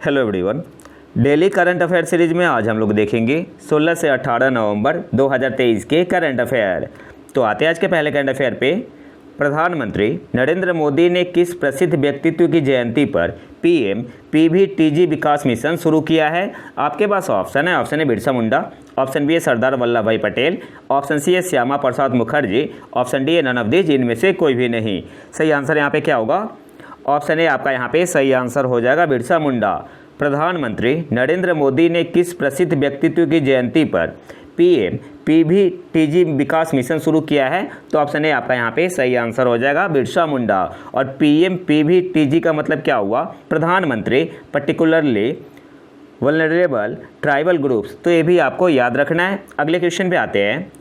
Hello everyone. Daily current affair series में आज हम लोग देखेंगे 16 से 18 नवंबर 2023 के करंट अफेयर। तो आते हैं आज के पहले करंट अफेयर पे। प्रधानमंत्री नरेंद्र मोदी ने किस प्रसिद्ध व्यक्तित्व की जयंती पर पीएम पीवीटीजी विकास मिशन शुरू किया है? आपके पास ऑप्शन है। Option A Birsa Munda, option B है सरदार वल्लभ भाई पटेल, ऑप्शन सी है श्यामा प्रसाद मुखर्जी, ऑप्शन डी है नन ऑफ दीज, इनमें से कोई भी नहीं। सही आंसर यहाँ पे क्या होगा? ऑप्शन ए आपका यहाँ पे सही आंसर हो जाएगा, बिरसा मुंडा। प्रधानमंत्री नरेंद्र मोदी ने किस प्रसिद्ध व्यक्तित्व की जयंती पर पीएम पीवीटीजी विकास मिशन शुरू किया है? तो ऑप्शन ए आपका यहाँ पे सही आंसर हो जाएगा, बिरसा मुंडा। और पीएम पीवीटीजी का मतलब क्या हुआ? प्रधानमंत्री पर्टिकुलरली वल्नरेबल ट्राइबल ग्रुप्स। तो ये भी आपको याद रखना है। अगले क्वेश्चन पे आते हैं।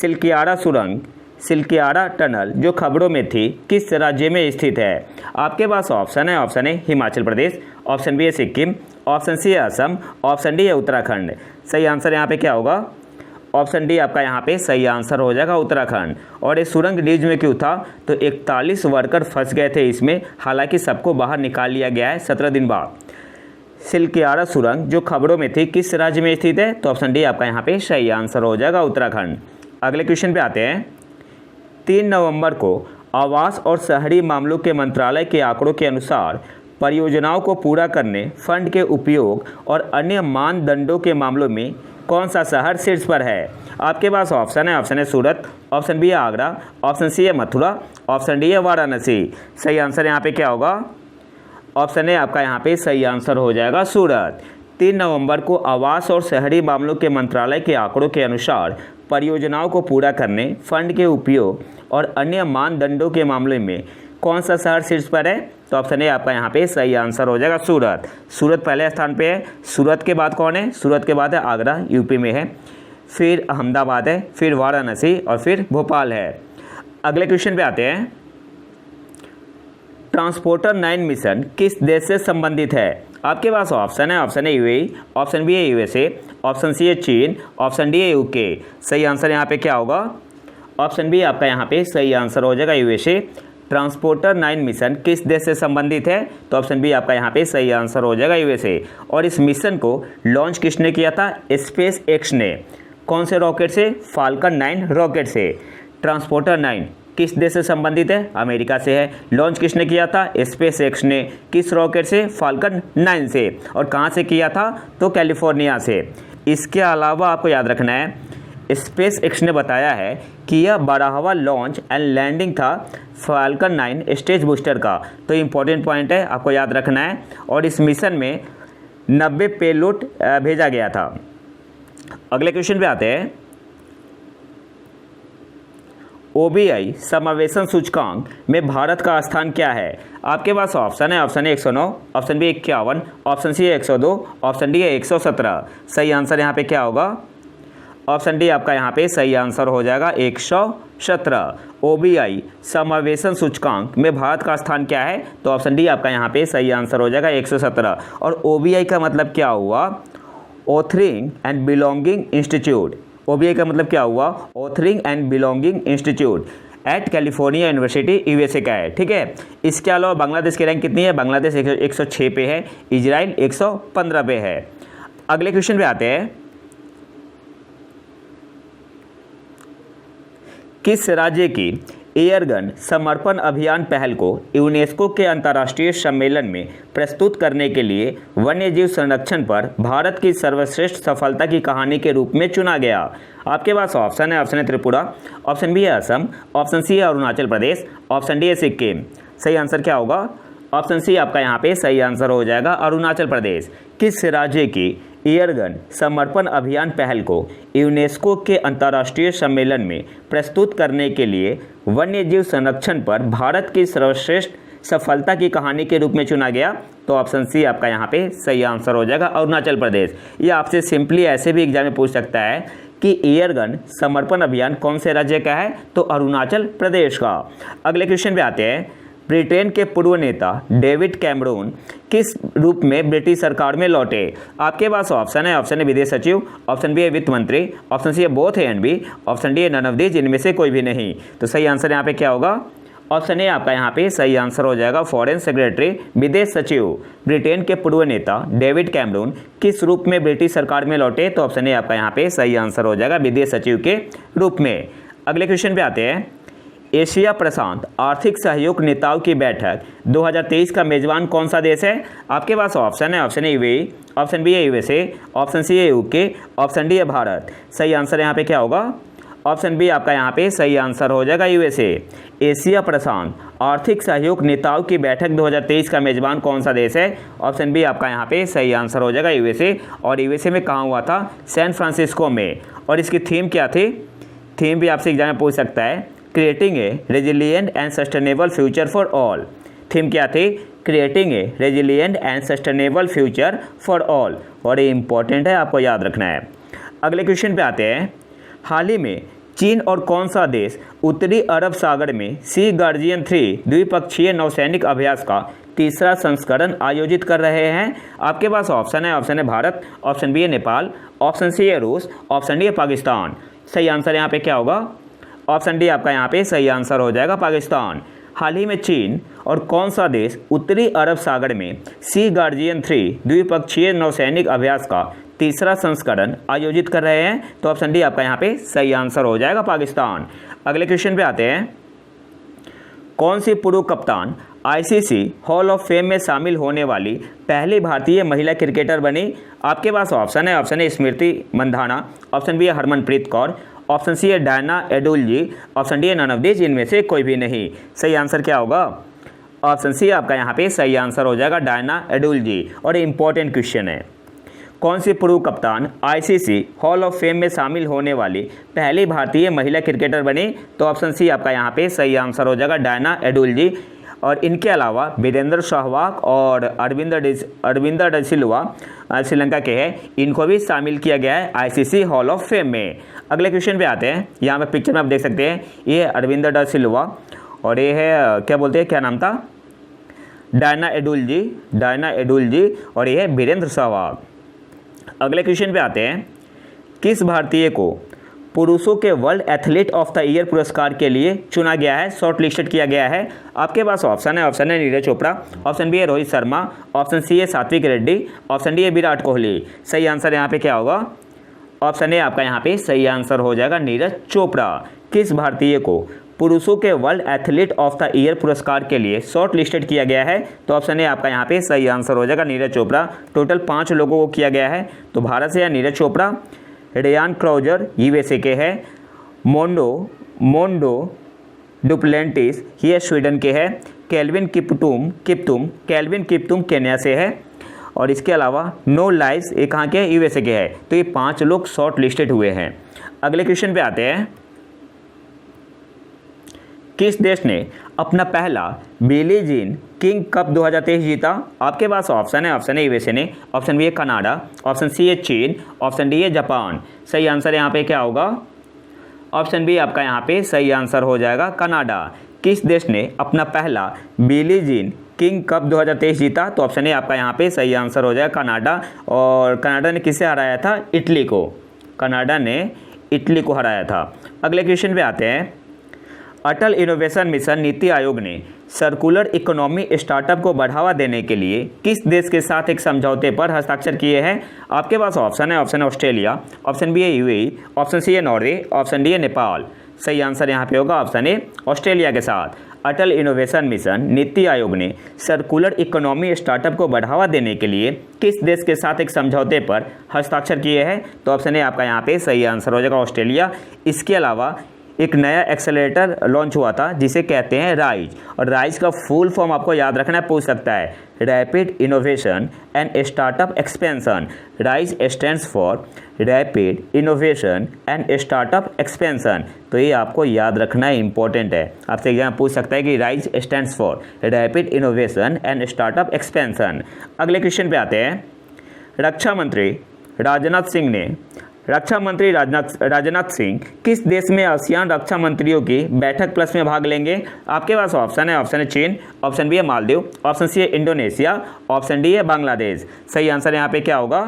सिलकियारा सुरंग, सिलकियारा टनल जो खबरों में थी, किस राज्य में स्थित है? आपके पास ऑप्शन है। Option A Himachal Pradesh, option B है सिक्किम, ऑप्शन सी है असम, ऑप्शन डी है उत्तराखंड। सही आंसर यहाँ पे क्या होगा? ऑप्शन डी आपका यहाँ पे सही आंसर हो जाएगा, उत्तराखंड। और ये सुरंग लीज में क्यों था? तो 41 वर्कर फंस गए थे इसमें, हालांकि सबको बाहर निकाल लिया गया है 17 दिन बाद। सिलकियारा सुरंग जो खबरों में थी, किस राज्य में स्थित है? तो ऑप्शन डी आपका यहाँ पे सही आंसर हो जाएगा, उत्तराखंड। अगले क्वेश्चन पे आते हैं। 3 नवंबर को आवास और शहरी मामलों के मंत्रालय के आंकड़ों के अनुसार परियोजनाओं को पूरा करने, फंड के उपयोग और अन्य मानदंडों के मामलों में कौन सा शहर शीर्ष पर है? आपके पास ऑप्शन है। ऑप्शन है सूरत, ऑप्शन बी है आगरा, ऑप्शन सी है मथुरा, ऑप्शन डी है वाराणसी। सही आंसर यहाँ पे क्या होगा? ऑप्शन ए आपका यहाँ पे सही आंसर हो जाएगा, सूरत। 3 नवंबर को आवास और शहरी मामलों के मंत्रालय के आंकड़ों के अनुसार परियोजनाओं को पूरा करने, फंड के उपयोग और अन्य मानदंडों के मामले में कौन सा शहर शीर्ष पर है? तो ऑप्शन ए आपका यहाँ पे सही आंसर हो जाएगा, सूरत। सूरत पहले स्थान पे है। सूरत के बाद कौन है? सूरत के बाद है आगरा, यूपी में है, फिर अहमदाबाद है, फिर वाराणसी और फिर भोपाल है। अगले क्वेश्चन पे आते हैं। ट्रांसपोर्टर 9 मिशन किस देश से संबंधित है? आपके पास ऑप्शन है। Option A UAE, option B है यूएसए, ऑप्शन सी है चीन, ऑप्शन डी है यूके। सही आंसर यहाँ पे क्या होगा? ऑप्शन बी आपका यहाँ पे सही आंसर हो जाएगा, यूएसए। ट्रांसपोर्टर 9 मिशन किस देश से संबंधित है? तो ऑप्शन बी आपका यहाँ पे सही आंसर हो जाएगा, यूएसए। और इस मिशन को लॉन्च किसने किया था? स्पेस एक्स ने। कौन से रॉकेट से? फाल्कन 9 रॉकेट से। ट्रांसपोर्टर 9 किस देश से संबंधित है? अमेरिका से है। लॉन्च किसने किया था? स्पेस एक्स ने। किस रॉकेट से? फाल्कन 9 से। और कहाँ से किया था? तो कैलिफोर्निया से। इसके अलावा आपको याद रखना है, स्पेस एक्स ने बताया है कि यह 12वां लॉन्च एंड लैंडिंग था फाल्कन 9 स्टेज बूस्टर का। तो इंपॉर्टेंट पॉइंट है, आपको याद रखना है। और इस मिशन में 90 पेलोड भेजा गया था। अगले क्वेश्चन पे आते हैं। ओबीआई समावेशन सूचकांक में भारत का स्थान क्या है? आपके पास ऑप्शन है। Option A 109, option B 51, option C है 102, ऑप्शन डी है 117। सही आंसर यहाँ पे क्या होगा? ऑप्शन डी आपका यहाँ पे सही आंसर हो जाएगा, 117। ओबीआई समावेशन सूचकांक में भारत का स्थान क्या है? तो ऑप्शन डी आपका यहाँ पे सही आंसर हो जाएगा, 117। और ओबीआई का मतलब क्या हुआ? Authoring and belonging institute. OBI का मतलब क्या हुआ? Authoring and belonging institute at California University, USA का है। ठीक है। इसके अलावा बांग्लादेश की रैंक कितनी है? बांग्लादेश 106 पे है, इजराइल 115 पे है। अगले क्वेश्चन पे आते हैं। किस राज्य की एयरगन समर्पण अभियान पहल को यूनेस्को के अंतर्राष्ट्रीय सम्मेलन में प्रस्तुत करने के लिए वन्यजीव संरक्षण पर भारत की सर्वश्रेष्ठ सफलता की कहानी के रूप में चुना गया? आपके पास ऑप्शन है। ऑप्शन है त्रिपुरा, ऑप्शन बी है असम, ऑप्शन सी है अरुणाचल प्रदेश, ऑप्शन डी है सिक्किम। सही आंसर क्या होगा? ऑप्शन सी आपका यहाँ पे सही आंसर हो जाएगा, अरुणाचल प्रदेश। किस राज्य की एयरगन समर्पण अभियान पहल को यूनेस्को के अंतर्राष्ट्रीय सम्मेलन में प्रस्तुत करने के लिए वन्यजीव संरक्षण पर भारत की सर्वश्रेष्ठ सफलता की कहानी के रूप में चुना गया? तो ऑप्शन सी आपका यहाँ पे सही आंसर हो जाएगा, अरुणाचल प्रदेश। ये आपसे सिंपली ऐसे भी एग्जाम में पूछ सकता है कि एयरगन समर्पण अभियान कौन से राज्य का है? तो अरुणाचल प्रदेश का। अगले क्वेश्चन पे आते हैं। ब्रिटेन के पूर्व नेता डेविड कैमरून किस रूप में ब्रिटिश सरकार में लौटे? आपके पास ऑप्शन है। ऑप्शन ए विदेश सचिव, ऑप्शन बी है वित्त मंत्री, ऑप्शन सी है both A and B, option D है नन ऑफ दीज, इनमें से कोई भी नहीं। तो सही आंसर यहाँ पे क्या होगा? ऑप्शन ए आपका यहाँ पे सही आंसर हो जाएगा फॉरेन सेक्रेटरी, विदेश सचिव। ब्रिटेन के पूर्व नेता डेविड कैमरून किस रूप में ब्रिटिश सरकार में लौटे? तो ऑप्शन ए आपका यहाँ पे सही आंसर हो जाएगा विदेश सचिव के रूप में। अगले क्वेश्चन पे आते हैं। एशिया प्रशांत आर्थिक सहयोग नेताओं की बैठक 2023 का मेजबान कौन सा देश है? आपके पास ऑप्शन है, option A UAE, option B है यूएसए, ऑप्शन सी है यूके, ऑप्शन डी है भारत। सही आंसर यहाँ पे क्या होगा? ऑप्शन बी आपका यहाँ पे सही आंसर हो जाएगा यूएसए। एशिया प्रशांत आर्थिक सहयोग नेताओं की बैठक 2023 का मेजबान कौन सा देश है? ऑप्शन बी आपका यहाँ पे सही आंसर हो जाएगा यूएसए। और यूएसए में कहाँ हुआ था? सैन फ्रांसिस्को में। और इसकी थीम क्या थी? थीम भी आपसे एग्जाम में पूछ सकता है, creating a resilient and sustainable future for all. Theme क्या थी? Creating a resilient and sustainable future for all. और ये इंपॉर्टेंट है, आपको याद रखना है। अगले क्वेश्चन पे आते हैं। हाल ही में चीन और कौन सा देश उत्तरी अरब सागर में सी गार्जियन 3 द्विपक्षीय नौसैनिक अभ्यास का तीसरा संस्करण आयोजित कर रहे हैं? आपके पास ऑप्शन है भारत, ऑप्शन बी है नेपाल, ऑप्शन सी है रूस, ऑप्शन डी है पाकिस्तान। सही आंसर यहाँ पे क्या होगा? ऑप्शन डी आपका यहाँ पे सही आंसर हो जाएगा पाकिस्तान। हाल ही में चीन और कौन सा देश उत्तरी अरब सागर में सी गार्जियन 3 द्विपक्षीय नौसैनिक अभ्यास का तीसरा संस्करण आयोजित कर रहे हैं? तो ऑप्शन डी आपका यहाँ पे सही आंसर हो जाएगा पाकिस्तान। अगले क्वेश्चन पे आते हैं। कौन सी पूर्व कप्तान आईसीसी हॉल ऑफ फेम में शामिल होने वाली पहली भारतीय महिला क्रिकेटर बनी? आपके पास ऑप्शन है स्मृति मंधाना, ऑप्शन बी है हरमनप्रीत कौर, ऑप्शन सी है डायना एडुलजी, ऑप्शन डी है नन ऑफ दिस, इनमें से कोई भी नहीं। सही आंसर क्या होगा? ऑप्शन सी आपका यहाँ पे सही आंसर हो जाएगा डायना एडुलजी। और ये इंपॉर्टेंट क्वेश्चन है। कौन सी पूर्व कप्तान आईसीसी हॉल ऑफ फेम में शामिल होने वाली पहली भारतीय महिला क्रिकेटर बनी? तो ऑप्शन सी आपका यहाँ पे सही आंसर हो जाएगा डायना एडुलजी। और इनके अलावा वीरेंद्र सहवाग और अरविंदर ड सिल्वा श्रीलंका के हैं, इनको भी शामिल किया गया है आईसीसी हॉल ऑफ फेम में। अगले क्वेश्चन पे आते हैं। यहाँ पे पिक्चर में आप देख सकते हैं, ये है अरविंदर ड सिल्वा और ये है क्या बोलते हैं, क्या नाम था? डायना एडुलजी और ये है वीरेंद्र सहवाग। अगले क्वेश्चन पे आते हैं। किस भारतीय को पुरुषों के world athlete of the year पुरस्कार के लिए चुना गया है, शॉर्ट लिस्टेड किया गया है? आपके पास ऑप्शन है नीरज चोपड़ा, ऑप्शन बी है रोहित शर्मा, ऑप्शन सी है सात्विक रेड्डी, ऑप्शन डी है विराट कोहली। सही आंसर यहाँ पे क्या होगा? ऑप्शन ए आपका यहाँ पे सही आंसर हो जाएगा नीरज चोपड़ा। किस भारतीय को पुरुषों के world athlete of the year पुरस्कार के लिए शॉर्ट लिस्टेड किया गया है? तो ऑप्शन ए आपका यहाँ पे सही आंसर हो जाएगा नीरज चोपड़ा। टोटल 5 लोगों को किया गया है। तो भारत से है नीरज चोपड़ा, रेयान क्राउजर यूएसए के है, मोंडो डुप्लेंटिस ये स्वीडन के है, केल्विन किप्तुम केन्या से है, और इसके अलावा नो लाइस ये कहाँ के है? यूएसए के है। तो ये 5 लोग शॉर्ट लिस्टेड हुए हैं। अगले क्वेश्चन पे आते हैं। किस देश ने अपना पहला बिली जीन किंग कप 2023 जीता? आपके पास ऑप्शन है यूएसए ने, ऑप्शन बी है कनाडा, ऑप्शन सी है चीन, ऑप्शन डी है जापान। सही आंसर यहाँ पे क्या होगा? ऑप्शन बी आपका यहाँ पे सही आंसर हो जाएगा कनाडा। किस देश ने अपना पहला बिली जीन किंग कप 2023 जीता? तो ऑप्शन ए आपका यहाँ पे सही आंसर हो जाएगा कनाडा। और कनाडा ने किसे हराया था? इटली को। कनाडा ने इटली को हराया था। अगले क्वेश्चन पे आते हैं। अटल इनोवेशन मिशन नीति आयोग ने सर्कुलर इकोनॉमी स्टार्टअप को बढ़ावा देने के लिए किस देश के साथ एक समझौते पर हस्ताक्षर किए हैं? आपके पास ऑप्शन है ऑस्ट्रेलिया, ऑप्शन बी है यूएई, ऑप्शन सी है नॉर्वे, ऑप्शन डी है नेपाल। सही आंसर यहाँ पे होगा ऑप्शन ए ऑस्ट्रेलिया के साथ। अटल इनोवेशन मिशन नीति आयोग ने सर्कुलर इकोनॉमी स्टार्टअप को बढ़ावा देने के लिए किस देश के साथ एक समझौते पर हस्ताक्षर किए हैं? तो ऑप्शन ए आपका यहाँ पे सही आंसर हो जाएगा ऑस्ट्रेलिया। इसके अलावा एक नया एक्सेलरेटर लॉन्च हुआ था जिसे कहते हैं राइज, और राइज का फुल फॉर्म आपको याद रखना पूछ सकता है, rapid innovation and startup expansion. Rise stands for rapid innovation and startup expansion. तो ये आपको याद रखना इंपॉर्टेंट है, आपसे एग्जाम पूछ सकता है कि rise stands for rapid innovation and startup expansion. अगले क्वेश्चन पे आते हैं। रक्षा मंत्री राजनाथ सिंह किस देश में आसियान रक्षा मंत्रियों की बैठक प्लस में भाग लेंगे? आपके पास ऑप्शन है चीन, ऑप्शन बी है मालदीव, ऑप्शन सी है इंडोनेशिया, ऑप्शन डी है बांग्लादेश। सही आंसर यहाँ पे क्या होगा?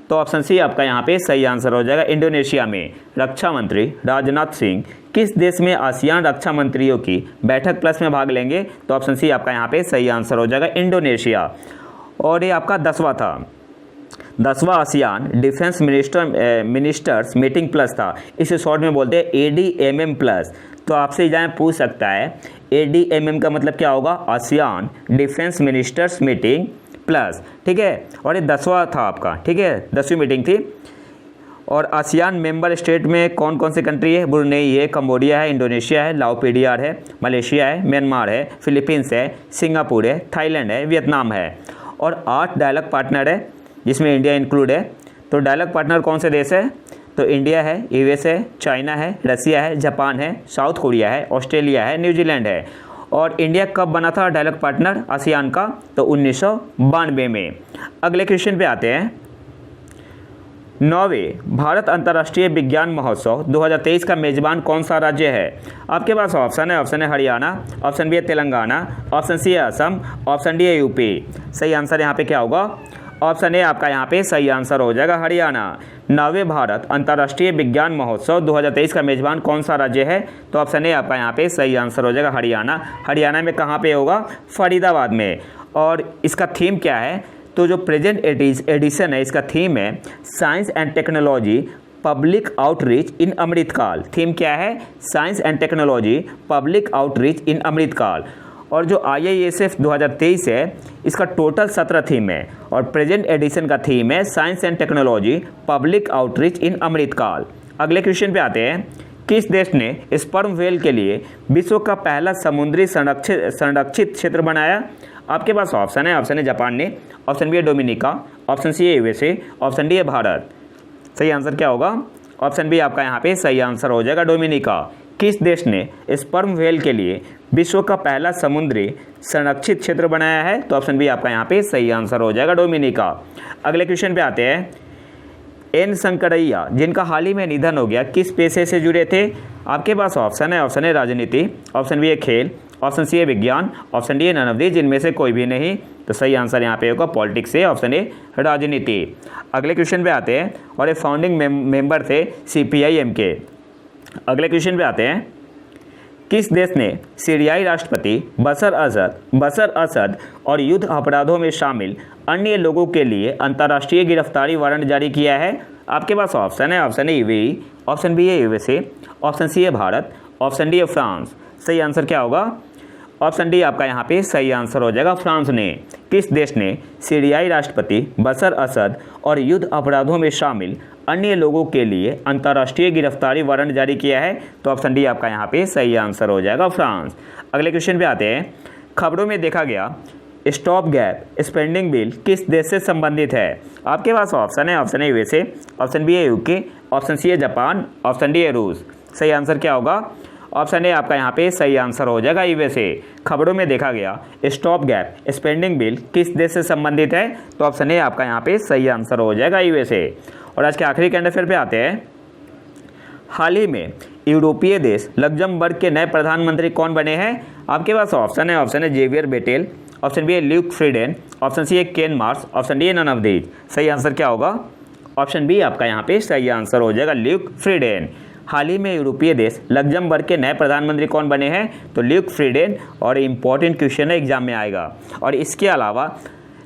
तो ऑप्शन सी आपका यहाँ पे सही आंसर हो जाएगा। इंडोनेशिया में रक्षा मंत्री राजनाथ सिंह किस देश में आसियान रक्षा मंत्रियों की बैठक प्लस में भाग लेंगे? तो ऑप्शन सी आपका यहाँ पे सही आंसर हो जाएगा, इंडोनेशिया। और ये आपका 10वां था, 10वां ASEAN defence ministers meeting plus था। इसे शॉर्ट में बोलते हैं ADMM प्लस। तो आपसे एग्जाम पूछ सकता है ADMM का मतलब क्या होगा? ASEAN defence ministers meeting plus, ठीक है। और ये 10वां था आपका, ठीक है, 10वीं मीटिंग थी। और आसियान मेंबर स्टेट में कौन कौन सी कंट्री है? ब्रुनेई है, कंबोडिया है, इंडोनेशिया है, लाओ PDR है, मलेशिया है, म्यांमार है, फिलीपींस है, सिंगापुर है, थाईलैंड है, वियतनाम है। और 8 डायलॉग पार्टनर है जिसमें इंडिया इंक्लूड है। तो डायलॉग पार्टनर कौन से देश है? तो इंडिया है, US है, चाइना है, रसिया है, जापान है, साउथ कोरिया है, ऑस्ट्रेलिया है, न्यूजीलैंड है। और इंडिया कब बना था डायलॉग पार्टनर आसियान का? तो 1992 में। अगले क्वेश्चन पे आते हैं। 9वें भारत अंतर्राष्ट्रीय विज्ञान महोत्सव 2023 का मेजबान कौन सा राज्य है? आपके पास ऑप्शन है हरियाणा, ऑप्शन बी है तेलंगाना, ऑप्शन सी है असम, ऑप्शन डी है UP। सही आंसर यहाँ पे क्या होगा? ऑप्शन ए आपका यहाँ पे सही आंसर हो जाएगा, हरियाणा। 9वें भारत अंतर्राष्ट्रीय विज्ञान महोत्सव 2023 का मेजबान कौन सा राज्य है? तो ऑप्शन ए आपका यहाँ पे सही आंसर हो जाएगा, हरियाणा। हरियाणा में कहाँ पे होगा? फरीदाबाद में। और इसका थीम क्या है? तो जो प्रेजेंट एडिशन है इसका थीम है science and technology public outreach in Amritkaal. Theme क्या है? Science and technology public outreach in Amritkaal. और जो IISF 2023 है इसका टोटल 17 थीम है और प्रेजेंट एडिशन का थीम है science and technology public outreach in Amritkaal. अगले क्वेश्चन पे आते हैं। किस देश ने स्पर्म व्हेल के लिए विश्व का पहला समुद्री संरक्षित क्षेत्र बनाया? आपके पास ऑप्शन है जापान ने, ऑप्शन बी है डोमिनिका, ऑप्शन सी है USA, ऑप्शन डी है भारत। सही आंसर क्या होगा? ऑप्शन बी आपका यहाँ पे सही आंसर हो जाएगा, डोमिनिका। किस देश ने स्पर्म व्हेल के लिए विश्व का पहला समुद्री संरक्षित क्षेत्र बनाया है? तो ऑप्शन बी आपका यहाँ पे सही आंसर हो जाएगा, डोमिनिका। अगले क्वेश्चन पे आते हैं। N शंकरैया जिनका हाल ही में निधन हो गया किस पेशे से जुड़े थे? आपके पास ऑप्शन है राजनीति, ऑप्शन बी है खेल, ऑप्शन सी है विज्ञान, ऑप्शन डी है नन ऑफ दी, जिनमें से कोई भी नहीं। तो सही आंसर यहाँ पे होगा पॉलिटिक्स से, ऑप्शन ए राजनीति। अगले क्वेश्चन पे आते हैं। और ये फाउंडिंग मेंबर थे CPIM के। अगले क्वेश्चन पे आते हैं। किस देश ने सीरियाई राष्ट्रपति बशर असद और युद्ध अपराधों में शामिल अन्य लोगों के लिए अंतर्राष्ट्रीय गिरफ्तारी वारंट जारी किया है? आपके पास ऑप्शन है UAE, ऑप्शन बी है USA, ऑप्शन सी है भारत, ऑप्शन डी है फ्रांस। सही आंसर क्या होगा? ऑप्शन डी आपका यहाँ पे सही आंसर हो जाएगा, फ्रांस ने। किस देश ने सीरियाई राष्ट्रपति बशर असद और युद्ध अपराधों में शामिल अन्य लोगों के लिए अंतर्राष्ट्रीय गिरफ्तारी वारंट जारी किया है? तो ऑप्शन डी आपका यहाँ पे सही आंसर हो जाएगा, फ्रांस। अगले क्वेश्चन पे आते हैं। खबरों में देखा गया स्टॉप गैप स्पेंडिंग बिल किस देश से संबंधित है? आपके पास ऑप्शन है USA, ऑप्शन बी है UK, ऑप्शन सी है जापान, ऑप्शन डी है रूस। सही आंसर क्या होगा? ऑप्शन ए आपका यहाँ पे सही आंसर हो जाएगा, USA। खबरों में देखा गया स्टॉप गैप स्पेंडिंग बिल किस देश से संबंधित है? तो ऑप्शन ए आपका यहाँ पे सही आंसर हो जाएगा, USA। और आज के आखिरी करंट अफेयर पे आते हैं। हाल ही में यूरोपीय देश लग्जमबर्ग के नए प्रधानमंत्री कौन बने हैं? आपके पास ऑप्शन है जेवियर बेटेल, ऑप्शन बी है ल्यूक फ्रीडेन, ऑप्शन सी है केन मार्स, ऑप्शन डी है नन ऑफ दीज। सही आंसर क्या होगा? ऑप्शन बी आपका यहाँ पे सही आंसर हो जाएगा, ल्यूक फ्रीडेन। हाल ही में यूरोपीय देश लग्जमबर्ग के नए प्रधानमंत्री कौन बने हैं? तो ल्यूक फ्रीडेन। और इंपॉर्टेंट क्वेश्चन है, एग्जाम में आएगा। और इसके अलावा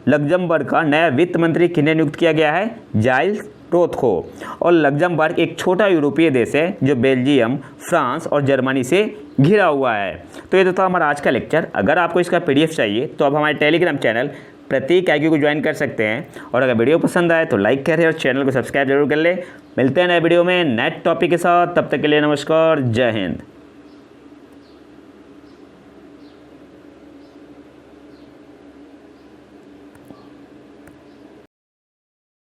लग्जमबर्ग का नया वित्त मंत्री किन्हें नियुक्त किया गया है? जाइल्स टोथ को। और लग्जमबर्ग एक छोटा यूरोपीय देश है जो बेल्जियम, फ्रांस और जर्मनी से घिरा हुआ है। तो ये तो था हमारा आज का लेक्चर। अगर आपको इसका PDF चाहिए तो आप हमारे टेलीग्राम चैनल प्रतीक IQ को ज्वाइन कर सकते हैं। और अगर वीडियो पसंद आए तो लाइक करें और चैनल को सब्सक्राइब जरूर कर ले। मिलते हैं नए वीडियो में नए टॉपिक के साथ। तब तक के लिए नमस्कार, जय हिंद।